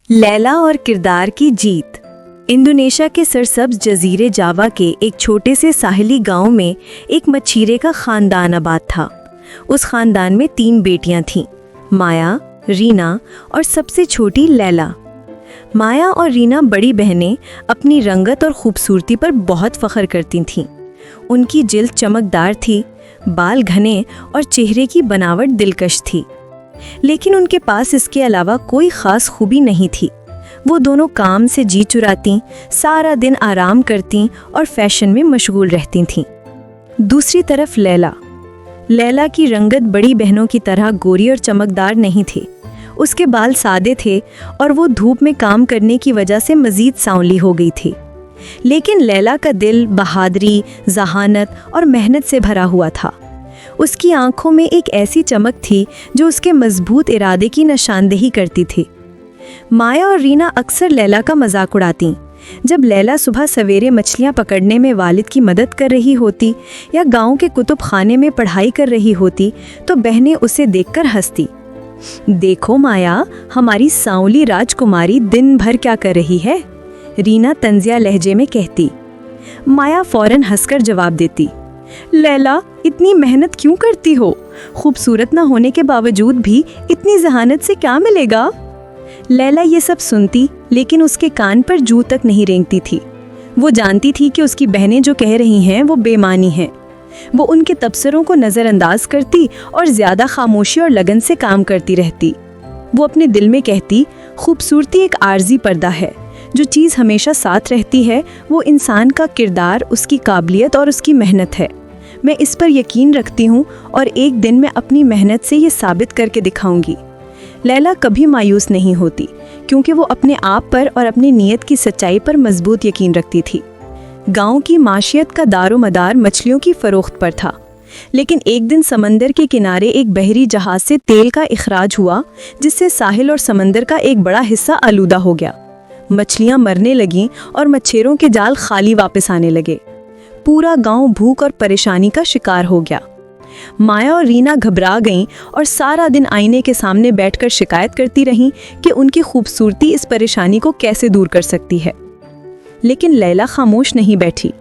لیلا اور کردار کی جیت۔ انڈونیشیا کے سرسبز جزیرے جاوا کے ایک چھوٹے سے ساحلی گاؤں میں ایک مچھیرے کا خاندان آباد تھا۔ اس خاندان میں 3 بیٹیاں تھیں، مایا، رینا اور سب سے چھوٹی لیلا۔ مایا اور رینا بڑی بہنیں اپنی رنگت اور خوبصورتی پر بہت فخر کرتی تھیں۔ ان کی جلد چمکدار تھی، بال گھنے اور چہرے کی بناوٹ دلکش تھی، لیکن ان کے پاس اس کے علاوہ کوئی خاص خوبی نہیں تھی۔ وہ دونوں کام سے جی چراتیں، سارا دن آرام کرتیں اور فیشن میں مشغول رہتی تھیں۔ دوسری طرف لیلا کی رنگت بڑی بہنوں کی طرح گوری اور چمکدار نہیں تھی۔ اس کے بال سادے تھے اور وہ دھوپ میں کام کرنے کی وجہ سے مزید سانولی ہو گئی تھی، لیکن لیلا کا دل بہادری، ذہانت اور محنت سے بھرا ہوا تھا۔ اس کی آنکھوں میں ایک ایسی چمک تھی جو اس کے مضبوط ارادے کی نشاندہی کرتی تھی۔ مایا اور رینا اکثر لیلا کا مذاق اڑاتیں۔ جب لیلا صبح سویرے مچھلیاں پکڑنے میں والد کی مدد کر رہی ہوتی یا گاؤں کے کتب خانے میں پڑھائی کر رہی ہوتی تو بہنیں اسے دیکھ کر ہنستی۔ دیکھو مایا، ہماری سانولی راجکماری دن بھر کیا کر رہی ہے، رینا طنزیہ لہجے میں کہتی۔ مایا فوراً ہنس کر جواب دیتی، لیلا اتنی محنت کیوں کرتی ہو؟ خوبصورت نہ ہونے کے باوجود بھی اتنی ذہانت سے کیا ملے گا؟ لیلا یہ سب سنتی، لیکن اس کے کان پر جو تک نہیں رینگتی تھی۔ وہ جانتی تھی کہ اس کی بہنیں جو کہہ رہی ہیں وہ بے معنی ہیں۔ وہ ان کے تبصروں کو نظر انداز کرتی اور زیادہ خاموشی اور لگن سے کام کرتی رہتی۔ وہ اپنے دل میں کہتی، خوبصورتی ایک عارضی پردہ ہے۔ جو چیز ہمیشہ ساتھ رہتی ہے وہ انسان کا کردار، اس کی قابلیت اور اس کی محنت ہے۔ میں اس پر یقین رکھتی ہوں اور ایک دن میں اپنی محنت سے یہ ثابت کر کے دکھاؤں گی۔ لیلا کبھی مایوس نہیں ہوتی، کیونکہ وہ اپنے آپ پر اور اپنی نیت کی سچائی پر مضبوط یقین رکھتی تھی۔ گاؤں کی معیشت کا دار و مدار مچھلیوں کی فروخت پر تھا، لیکن ایک دن سمندر کے کنارے ایک بحری جہاز سے تیل کا اخراج ہوا، جس سے ساحل اور سمندر کا ایک بڑا حصہ آلودہ ہو گیا۔ مچھلیاں مرنے لگیں اور مچھروں کے جال خالی واپس آنے لگے۔ پورا گاؤں بھوک اور پریشانی کا شکار ہو گیا۔ مایا اور رینا گھبرا گئیں اور سارا دن آئینے کے سامنے بیٹھ کر شکایت کرتی رہیں کہ ان کی خوبصورتی اس پریشانی کو کیسے دور کر سکتی ہے۔ لیکن لیلا خاموش نہیں بیٹھی۔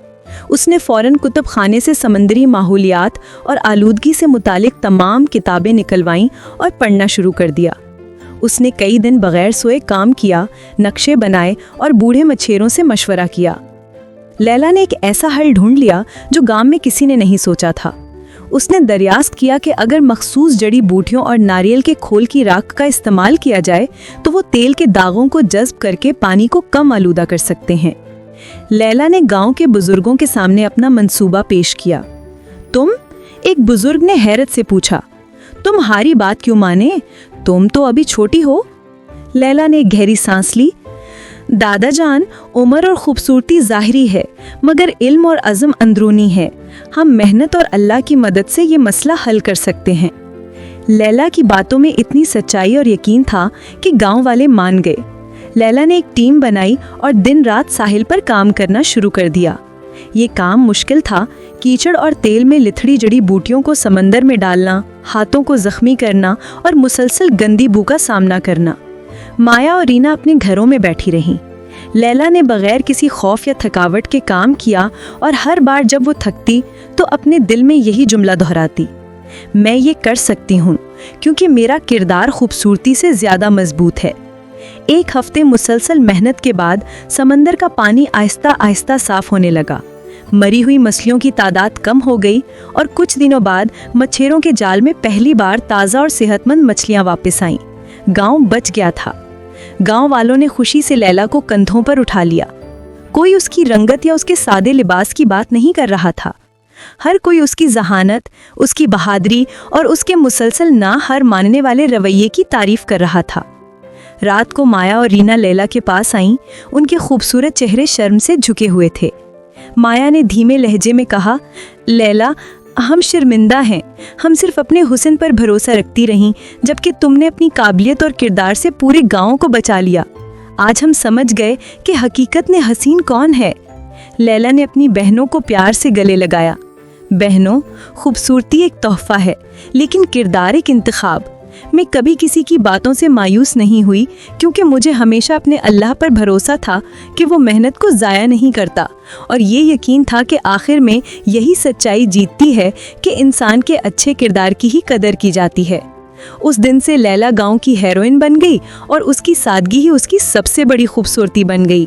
اس نے فوراً کتب خانے سے سمندری ماحولیات اور آلودگی سے متعلق تمام کتابیں نکلوائیں اور پڑھنا شروع کر دیا۔ اس نے کئی دن بغیر سوئے کام کیا، نقشے بنائے اور بوڑھے مچھیروں سے مشورہ کیا۔ لیلا نے ایک ایسا حل ڈھونڈ لیا جو گاؤں میں کسی نے نہیں سوچا تھا۔ اس نے دریافت کیا کہ اگر مخصوص جڑی بوٹیوں اور ناریل کے کھول کی راکھ کا استعمال کیا جائے تو وہ تیل کے داغوں کو جذب کر کے پانی کو کم آلودہ کر سکتے ہیں۔ لیلا نے گاؤں کے بزرگوں کے سامنے اپنا منصوبہ پیش کیا۔ ایک بزرگ نے حیرت سے پوچھا، تم ہاری بات کیوں مانے؟ تم تو ابھی چھوٹی ہو۔ لیلا نے گہری سانس لی۔ دادا جان، عمر اور خوبصورتی ظاہری ہے، مگر علم اور عزم اندرونی ہے۔ ہم محنت اور اللہ کی مدد سے یہ مسئلہ حل کر سکتے ہیں۔ لیلا کی باتوں میں اتنی سچائی اور یقین تھا کہ گاؤں والے مان گئے۔ لیلا نے ایک ٹیم بنائی اور دن رات ساحل پر کام کرنا شروع کر دیا۔ یہ کام مشکل تھا۔ کیچڑ اور تیل میں لتھڑی جڑی بوٹیوں کو سمندر میں ڈالنا، ہاتھوں کو زخمی کرنا اور مسلسل گندی بو کا سامنا کرنا۔ مایا اور رینا اپنے گھروں میں بیٹھی رہیں۔ لیلا نے بغیر کسی خوف یا تھکاوٹ کے کام کیا اور ہر بار جب وہ تھکتی تو اپنے دل میں یہی جملہ دہراتی، میں یہ کر سکتی ہوں کیونکہ میرا کردار خوبصورتی سے زیادہ مضبوط ہے۔ ایک ہفتے مسلسل محنت کے بعد سمندر کا پانی آہستہ آہستہ صاف ہونے لگا۔ مری ہوئی مچھلیوں کی تعداد کم ہو گئی اور کچھ دنوں بعد مچھروں کے جال میں پہلی بار تازہ اور صحت مند مچھلیاں واپس آئیں۔ گاؤں بچ گیا تھا۔ گاؤں والوں نے خوشی سے لیلا کو کندھوں پر اٹھا لیا۔ کوئی اس کی رنگت یا اس کے سادے لباس کی بات نہیں کر رہا تھا۔ ہر کوئی اس کی ذہانت، اس کی بہادری اور اس کے مسلسل نہ ہار ماننے والے رویے کی تعریف کر رہا تھا۔ رات کو مایا اور رینا لیلا کے پاس آئیں۔ ان کے خوبصورت چہرے شرم سے جھکے ہوئے تھے۔ مایا نے دھیمے لہجے میں کہا، لیلا، ہم شرمندہ ہیں۔ ہم صرف اپنے حسن پر بھروسہ رکھتی رہیں، جبکہ تم نے اپنی قابلیت اور کردار سے پورے گاؤں کو بچا لیا۔ آج ہم سمجھ گئے کہ حقیقت میں حسین کون ہے۔ لیلا نے اپنی بہنوں کو پیار سے گلے لگایا۔ بہنوں، خوبصورتی ایک تحفہ ہے، لیکن کردار ایک انتخاب۔ میں کبھی کسی کی باتوں سے مایوس نہیں ہوئی کیونکہ مجھے ہمیشہ اپنے اللہ پر بھروسہ تھا کہ وہ محنت کو ضائع نہیں کرتا، اور یہ یقین تھا کہ آخر میں یہی سچائی جیتتی ہے کہ انسان کے اچھے کردار کی ہی قدر کی جاتی ہے۔ اس دن سے لیلا گاؤں کی ہیروئن بن گئی اور اس کی سادگی ہی اس کی سب سے بڑی خوبصورتی بن گئی۔